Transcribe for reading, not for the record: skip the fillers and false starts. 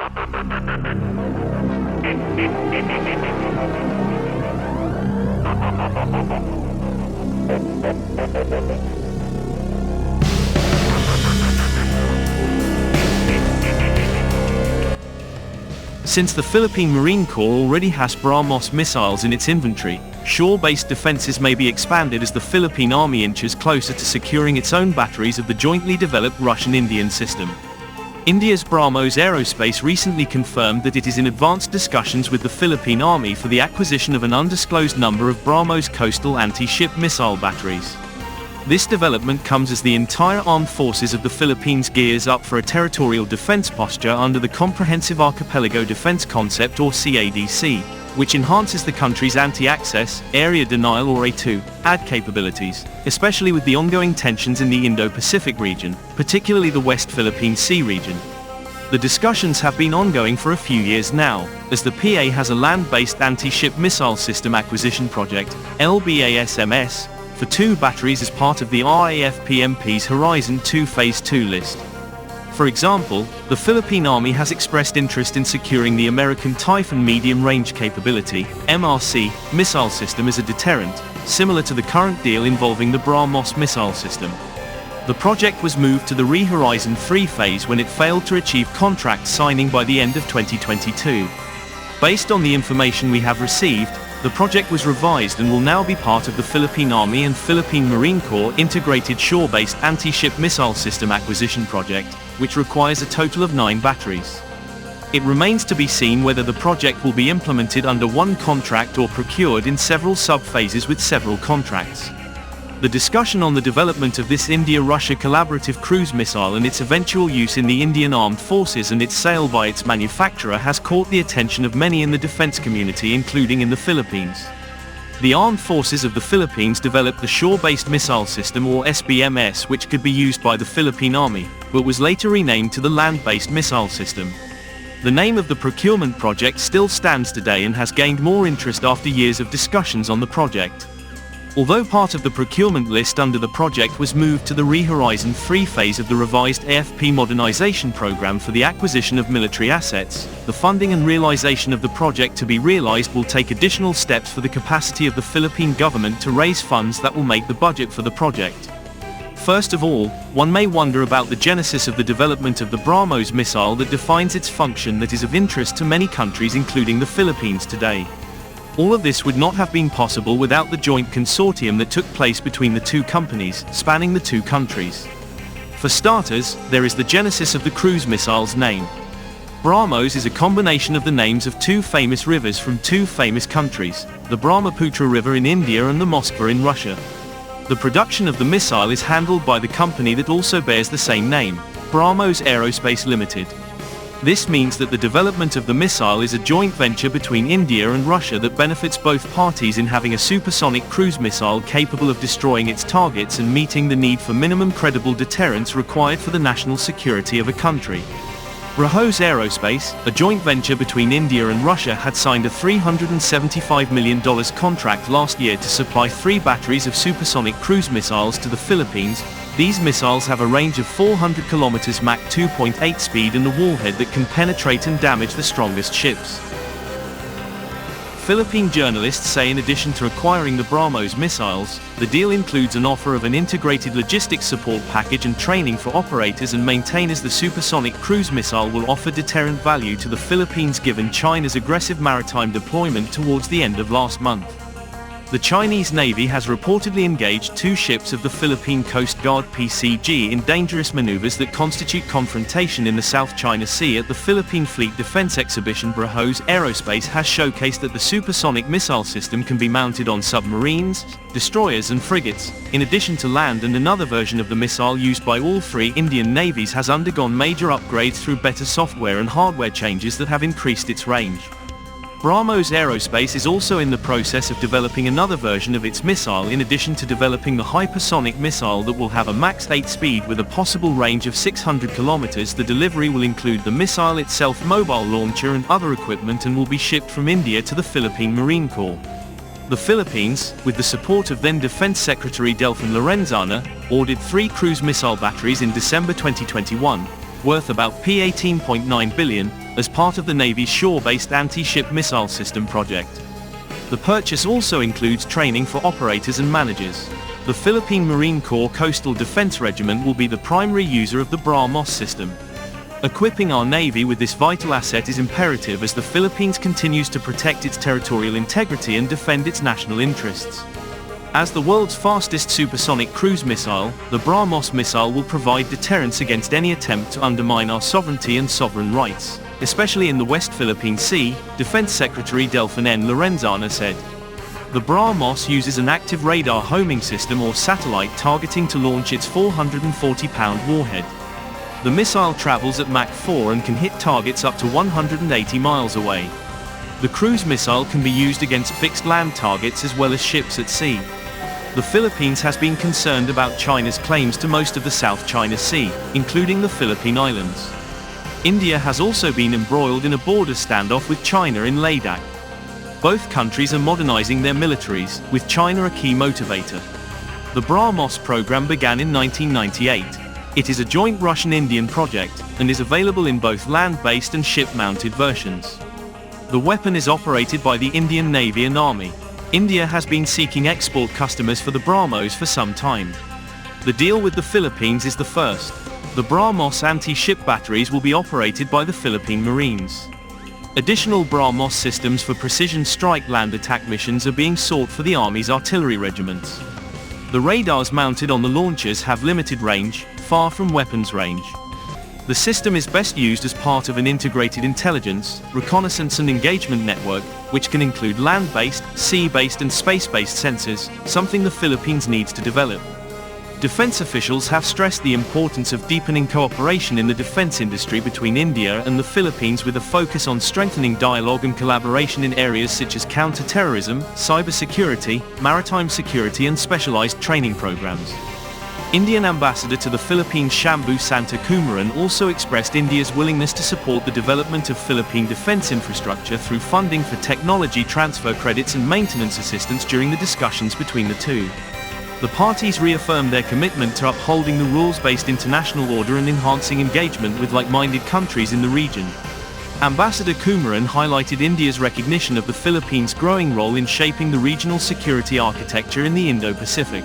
Since the Philippine Marine Corps already has Brahmos missiles in its inventory, shore-based defenses may be expanded as the Philippine Army inches closer to securing its own batteries of the jointly developed Russian-Indian system. India's Brahmos Aerospace recently confirmed that it is in advanced discussions with the Philippine Army for the acquisition of an undisclosed number of Brahmos coastal anti-ship missile batteries. This development comes as the entire armed forces of the Philippines gears up for a territorial defense posture under the Comprehensive Archipelago Defense Concept or CADC, which enhances the country's anti-access, area denial or A2/AD capabilities, especially with the ongoing tensions in the Indo-Pacific region, particularly the West Philippine Sea region. The discussions have been ongoing for a few years now, as the PA has a land-based anti-ship missile system acquisition project, LBASMS, for 2 batteries as part of the RAF-PMP's Horizon 2 Phase 2 list. For example, the Philippine Army has expressed interest in securing the American Typhoon Medium Range Capability (MRC) missile system as a deterrent, similar to the current deal involving the Brahmos missile system. The project was moved to the Horizon 3 phase when it failed to achieve contract signing by the end of 2022. Based on the information we have received, the project was revised and will now be part of the Philippine Army and Philippine Marine Corps Integrated Shore-Based Anti-Ship Missile System Acquisition Project, which requires a total of 9 batteries. It remains to be seen whether the project will be implemented under one contract or procured in several sub-phases with several contracts. The discussion on the development of this India-Russia collaborative cruise missile and its eventual use in the Indian Armed Forces and its sale by its manufacturer has caught the attention of many in the defense community, including in the Philippines. The Armed Forces of the Philippines developed the Shore-Based Missile System or SBMS, which could be used by the Philippine Army, but was later renamed to the Land-Based Missile System. The name of the procurement project still stands today and has gained more interest after years of discussions on the project. Although part of the procurement list under the project was moved to the Horizon 3 phase of the revised AFP modernization program for the acquisition of military assets, the funding and realization of the project to be realized will take additional steps for the capacity of the Philippine government to raise funds that will make the budget for the project. First of all, one may wonder about the genesis of the development of the Brahmos missile that defines its function that is of interest to many countries including the Philippines today. All of this would not have been possible without the joint consortium that took place between the 2 companies, spanning the 2 countries. For starters, there is the genesis of the cruise missile's name. Brahmos is a combination of the names of 2 famous rivers from 2 famous countries, the Brahmaputra River in India and the Moskva in Russia. The production of the missile is handled by the company that also bears the same name, Brahmos Aerospace Limited. This means that the development of the missile is a joint venture between India and Russia that benefits both parties in having a supersonic cruise missile capable of destroying its targets and meeting the need for minimum credible deterrence required for the national security of a country. Brahmos Aerospace, a joint venture between India and Russia, had signed a $375 million contract last year to supply 3 batteries of supersonic cruise missiles to the Philippines. These missiles have a range of 400 km Mach 2.8 speed and a warhead that can penetrate and damage the strongest ships. Philippine journalists say in addition to acquiring the Brahmos missiles, the deal includes an offer of an integrated logistics support package and training for operators and maintainers. The supersonic cruise missile will offer deterrent value to the Philippines given China's aggressive maritime deployment towards the end of last month. The Chinese Navy has reportedly engaged 2 ships of the Philippine Coast Guard (PCG) in dangerous maneuvers that constitute confrontation in the South China Sea. At the Philippine Fleet Defense Exhibition, Brahmos Aerospace has showcased that the supersonic missile system can be mounted on submarines, destroyers and frigates, in addition to land, and another version of the missile used by all 3 Indian navies has undergone major upgrades through better software and hardware changes that have increased its range. Brahmos Aerospace is also in the process of developing another version of its missile in addition to developing the hypersonic missile that will have a max 8 speed with a possible range of 600 kilometers. The delivery will include the missile itself, mobile launcher and other equipment, and will be shipped from India to the Philippine Marine Corps. The Philippines, with the support of then Defense Secretary Delfin Lorenzana, ordered 3 cruise missile batteries in December 2021, worth about P18.9 billion, as part of the Navy's shore-based anti-ship missile system project. The purchase also includes training for operators and managers. The Philippine Marine Corps Coastal Defense Regiment will be the primary user of the Brahmos system. Equipping our Navy with this vital asset is imperative as the Philippines continues to protect its territorial integrity and defend its national interests. As the world's fastest supersonic cruise missile, the Brahmos missile will provide deterrence against any attempt to undermine our sovereignty and sovereign rights, especially in the West Philippine Sea, Defense Secretary Delfin N. Lorenzana said. The Brahmos uses an active radar homing system or satellite targeting to launch its 440-pound warhead. The missile travels at Mach 4 and can hit targets up to 180 miles away. The cruise missile can be used against fixed land targets as well as ships at sea. The Philippines has been concerned about China's claims to most of the South China Sea, including the Philippine Islands. India has also been embroiled in a border standoff with China in Ladakh. Both countries are modernizing their militaries, with China a key motivator. The Brahmos program began in 1998. It is a joint Russian-Indian project, and is available in both land-based and ship-mounted versions. The weapon is operated by the Indian Navy and Army. India has been seeking export customers for the Brahmos for some time. The deal with the Philippines is the first. The Brahmos anti-ship batteries will be operated by the Philippine Marines. Additional Brahmos systems for precision strike land attack missions are being sought for the Army's artillery regiments. The radars mounted on the launchers have limited range, far from weapons range. The system is best used as part of an integrated intelligence, reconnaissance and engagement network, which can include land-based, sea-based and space-based sensors, something the Philippines needs to develop. Defense officials have stressed the importance of deepening cooperation in the defense industry between India and the Philippines, with a focus on strengthening dialogue and collaboration in areas such as counter-terrorism, cybersecurity, maritime security and specialized training programs. Indian ambassador to the Philippines Shambhu Santa Kumaran also expressed India's willingness to support the development of Philippine defense infrastructure through funding for technology transfer credits and maintenance assistance during the discussions between the two. The parties reaffirmed their commitment to upholding the rules-based international order and enhancing engagement with like-minded countries in the region. Ambassador Kumaran highlighted India's recognition of the Philippines' growing role in shaping the regional security architecture in the Indo-Pacific.